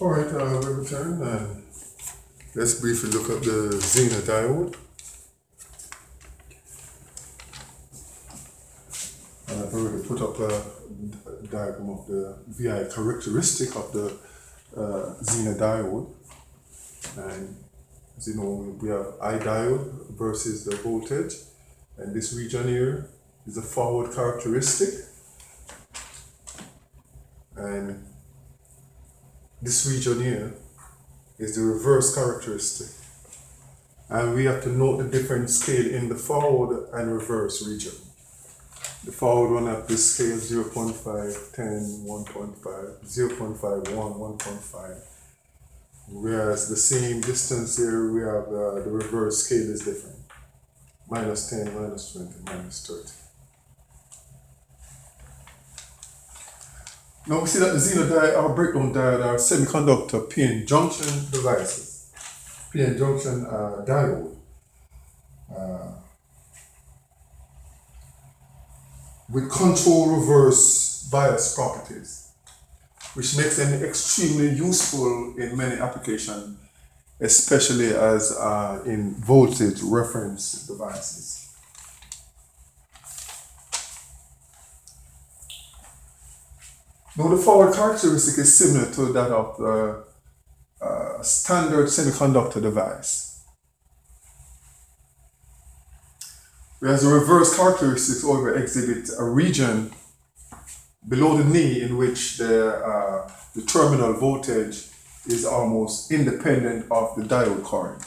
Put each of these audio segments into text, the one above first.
Alright, we return and let's briefly look at the Zener diode. I've already put up a diagram of the VI characteristic of the Zener diode. And as you know, we have I diode versus the voltage. And this region here is a forward characteristic. And this region here is the reverse characteristic. And we have to note the different scale in the forward and reverse region. The forward one at this scale 0.5, 10, 1.5, 0.51, 1.5. Whereas the same distance here, we have the reverse scale is different. Minus 10, minus 20, minus 30. Now we see that the Zener diode, our breakdown diode, are semiconductor PN junction devices. PN junction diode. With control reverse bias properties, which makes them extremely useful in many applications, especially as in voltage reference devices. Now the forward characteristic is similar to that of the standard semiconductor device. Whereas the reverse characteristics over exhibit a region below the knee in which the terminal voltage is almost independent of the diode current.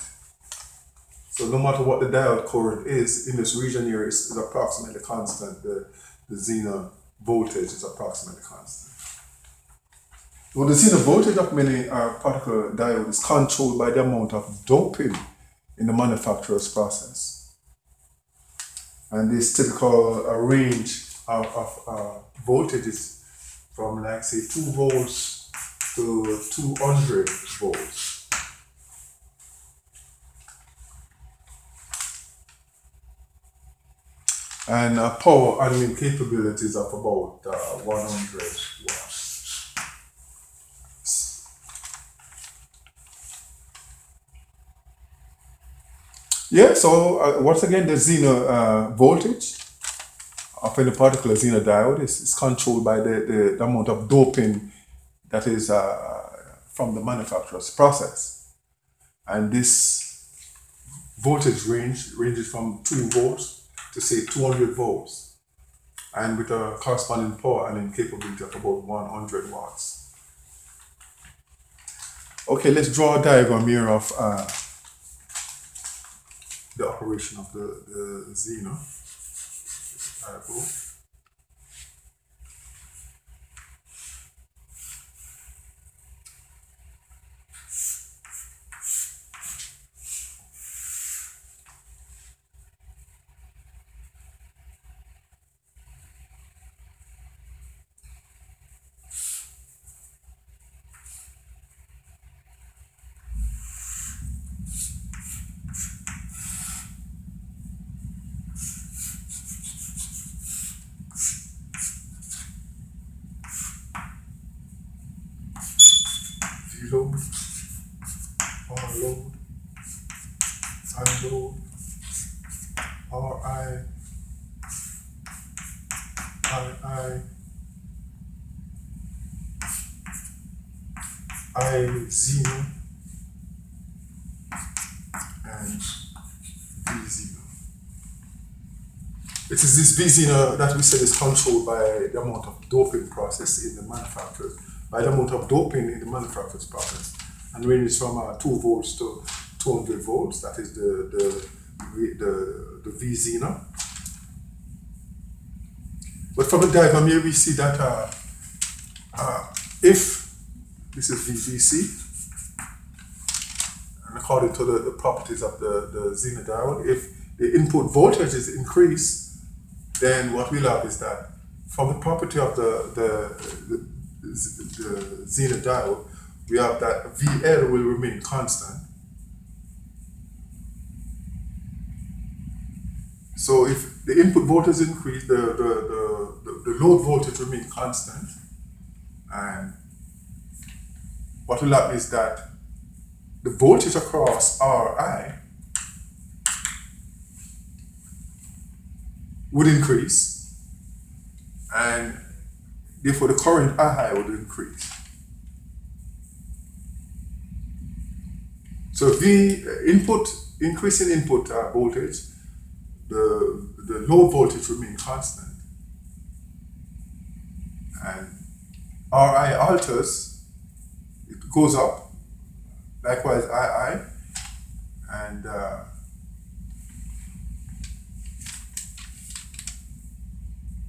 So no matter what the diode current is, in this region here is approximately constant. The Zener voltage is approximately constant. Well, the Zener voltage of many particle diodes is controlled by the amount of doping in the manufacturer's process. And this typical range of voltages from, like, say, 2 volts to 200 volts. And power handling capabilities of about 100 watts. Yeah, so once again, the Zener voltage of any particular Zener diode is controlled by the amount of doping that is from the manufacturer's process. And this voltage ranges from 2 volts to, say, 200 volts, and with a corresponding power handling capability of about 100 watts. Okay, let's draw a diagram here of the operation of the Zener diode. Load, R load, I load, RI, I Zener, and V Zener. It is this V Zener that we said is controlled by the amount of doping process in the manufacturer. By the amount of doping in the manufacturer's process, and ranges from 2 volts to 200 volts. That is the V Zener. But from the diagram here, we see that if this is VVC, and according to the properties of the Zener diode, if the input voltage is increased, then what we'll have is that from the property of the Zener diode, we have that VL will remain constant. So if the input voltage increase, the load voltage remain constant, and what will happen is that the voltage across Ri would increase, and therefore the current I would increase. So V input, increase in input voltage, the low voltage remain constant, and Ri alters, it goes up, likewise II, and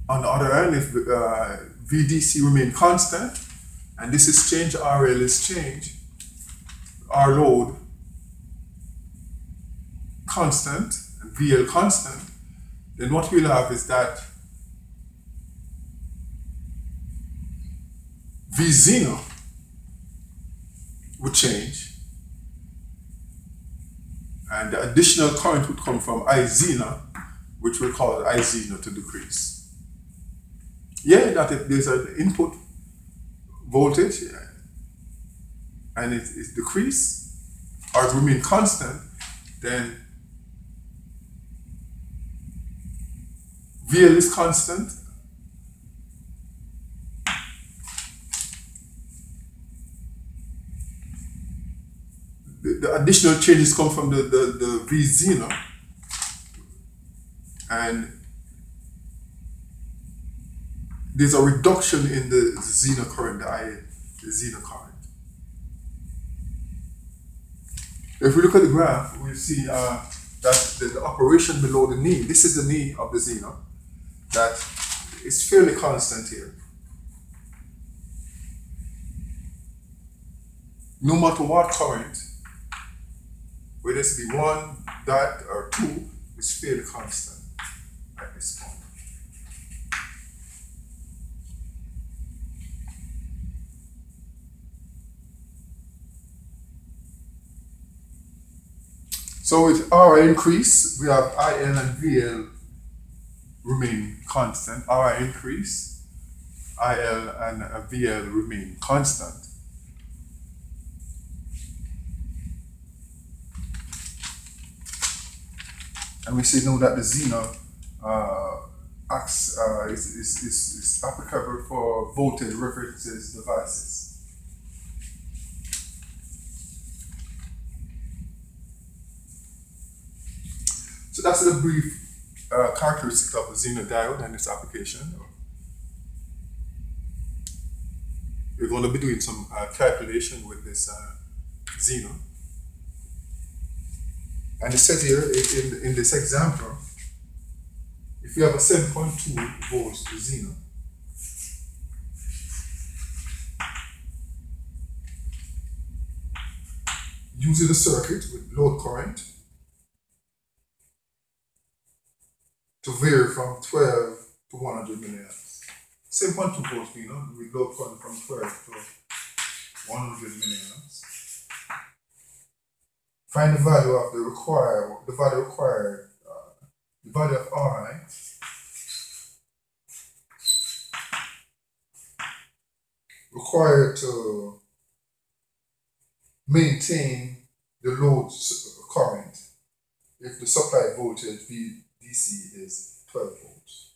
on the other hand, if VDC remain constant, and this is change, RL is change, R load constant, and VL constant, then what we'll have is that V Zener would change, and the additional current would come from I Zener, which we'll call I Zener to decrease. Yeah, that if there's an input voltage and it is decreased or it remain constant, then VL is constant, the additional changes come from the V Zener, and there's a reduction in the Zener current, the Zener current. If we look at the graph, we'll see that the operation below the knee, this is the knee of the Zener, that is fairly constant here. No matter what current, whether it's be 1, dot, or 2, is fairly constant at this point. So with R increase, we have IL and VL remain constant. R increase, IL and VL remain constant. And we see now that the Zener is applicable for voltage references devices. So that's a brief characteristic of the Zener diode and its application. We're going to be doing some calculation with this Zener. And it says here in this example, if you have a 7.2 volts Zener, using a circuit with load current to vary from 12 to 100 milliamps. 7.2 volts with load current from 12 to 100 milliamps. Find the value of the value of Ri required to maintain the load current if the supply voltage VDC is 12 volts.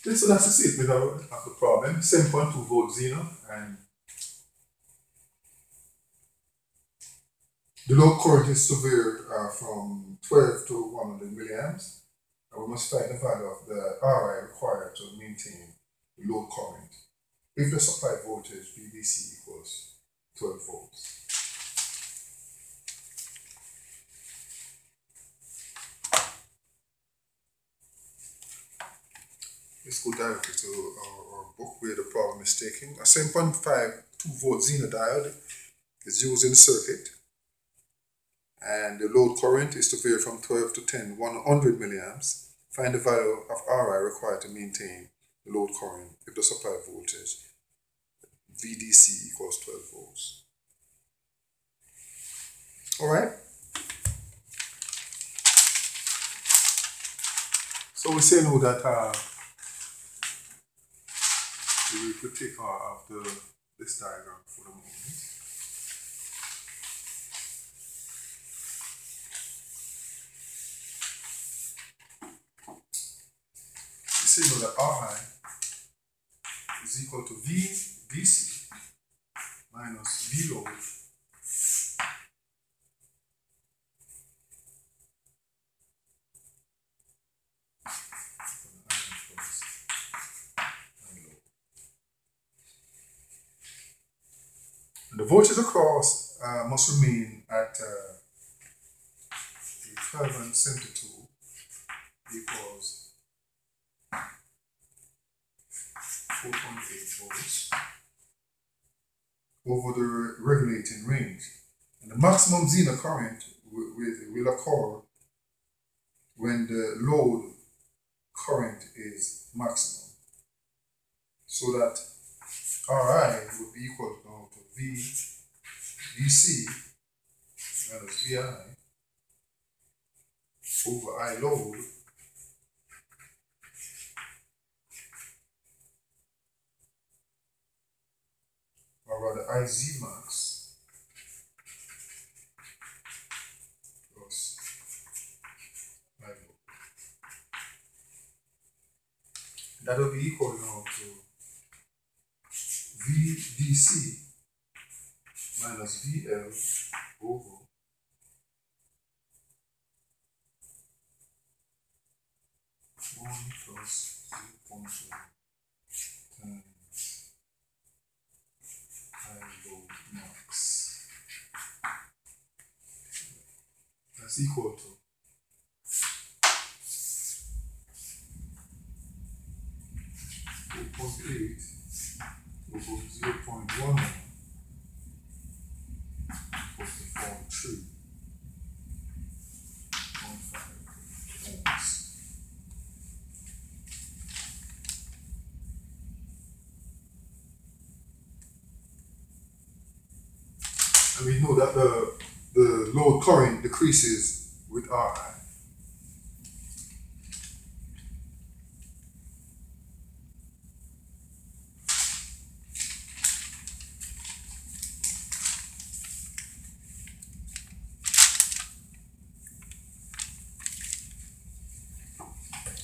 Okay, so that's the statement of the problem. 7.2 volt Zener, and the load current is to vary from 12 to 100 milliamps, and we must find the value of the Ri required to maintain the load current if the supply voltage VDC equals 12 volts. Let's go directly to our book where the problem is taken. A 7.52 volt Zener diode is used in the circuit, and the load current is to vary from 12 to 100 milliamps. Find the value of Ri required to maintain the load current if the supply voltage VDC equals 12 volts. Alright. So we say now that we could take off this diagram for the moment. We say now that Ri is equal to VDC minus VLoad the voltage across must remain at 12 and 72 equals 4.8 volts over the regulating range. And the maximum Zener current will occur when the load current is maximum. So that Ri would be equal now to VDC minus VI over I load or rather IZ max plus I load. That will be equal now to VDC minus VL over 1 plus 0.1 times I load max. That's equal to 4.8 over 0.11 equals to 43.5 ohms. And we know that the load current decreases with Ri.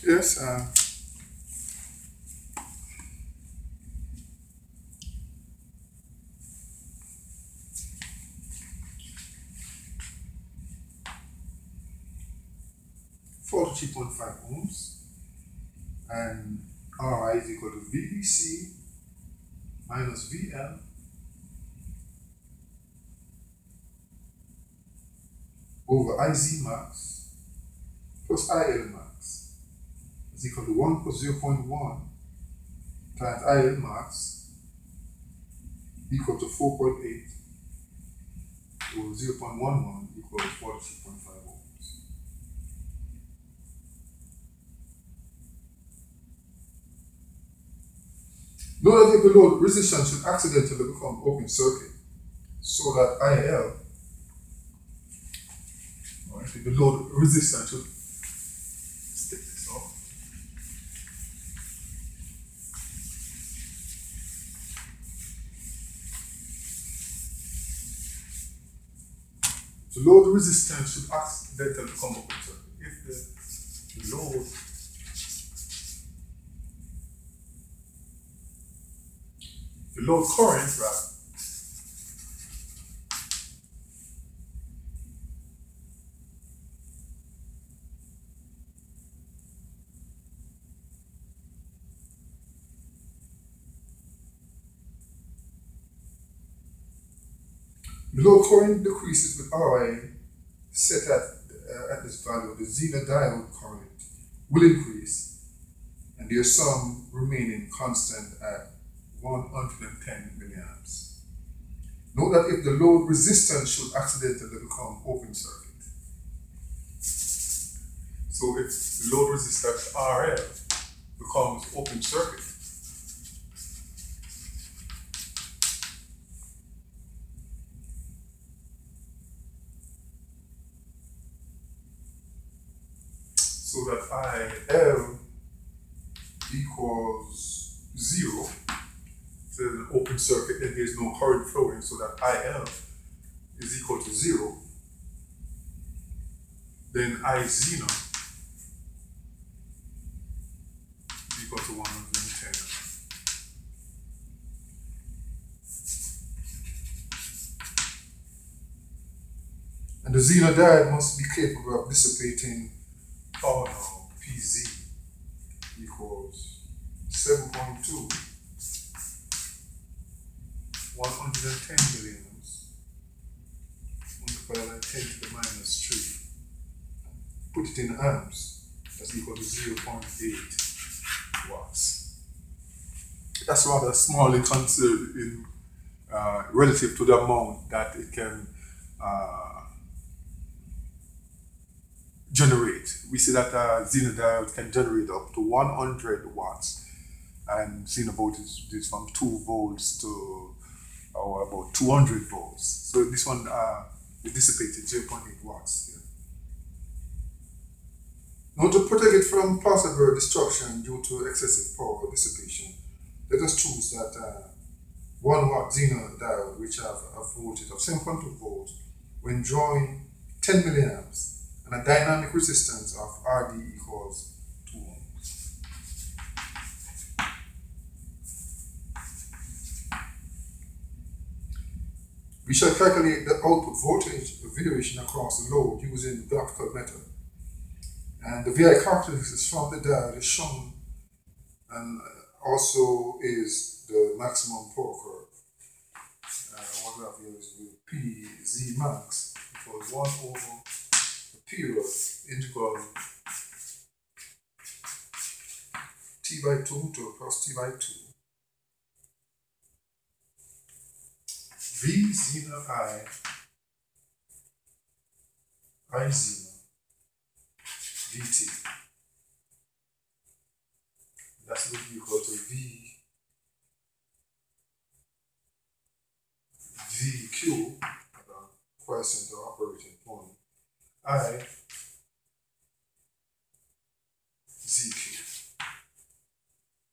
Yes, 43.5 ohms, and Ri is equal to VDC minus VL over IZ max plus IL max is equal to 1 plus 0.1 times IL max equal to 4.8 over 0.11 equals 43.5 ohms. Note that if the load resistance should accidentally become open circuit, so that IL, or if the load resistance should stick this off. The load resistance should accidentally become open circuit. If the load current, rather, the load current decreases with Ri set at this value. The Zener diode current will increase, and their sum remaining constant at 110 milliamps. Note that if the load resistance should accidentally become open circuit, so if the load resistance RL becomes open circuit, so that IL equals 0. So in an open circuit, then there's no current flowing, so that IL is equal to 0. Then I Zener is equal to 110. And the Zener diode must be capable of dissipating power now, PZ equals 7.2, 110 milliamps multiplied by 10 to the minus 3. Put it in amps, that's equal to 0.8 watts. That's rather small in considered in relative to the amount that it can generate. We see that Zener diode can generate up to 100 watts, and Zener voltage is from 2 volts to about 200 volts. So this one is dissipated 0.8 watts. Yeah. Now, to protect it from possible destruction due to excessive power dissipation, let us choose that 1 watt Zener diode, which have a voltage of 7.2 volts, when drawing 10 milliamps, and a dynamic resistance of RD equals 2 ohms. We shall calculate the output voltage variation across the load using the graphical method. And the VI characteristics from the diode is shown, and also is the maximum power curve. What we have here is with PZ max equals 1 over period integral T by 2 to plus T by 2 V Zener I Zener dt. That's going to be equal to VQ at the quiescent operating point, I ZQ.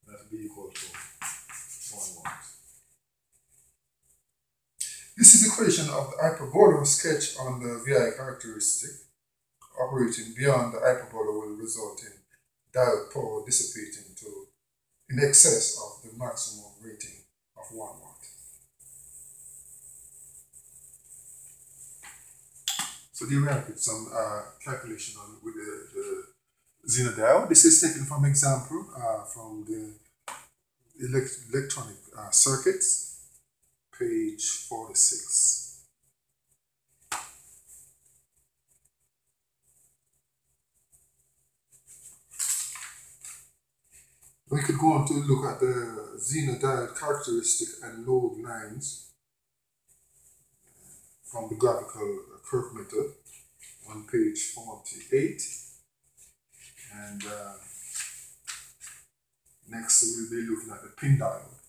That will be equal to 1 watt. This is the equation of the hyperbola sketch on the VI characteristic. Operating beyond the hyperbola will result in diode power dissipating to in excess of the maximum rating of 1 watt. So there we have it, some calculation on with the Zener diode. This is taken from example from the electronic circuits, page 46. We could go on to look at the Zener diode characteristic and load lines from the graphical curve method on page 48. And next we'll be looking at the pin diode.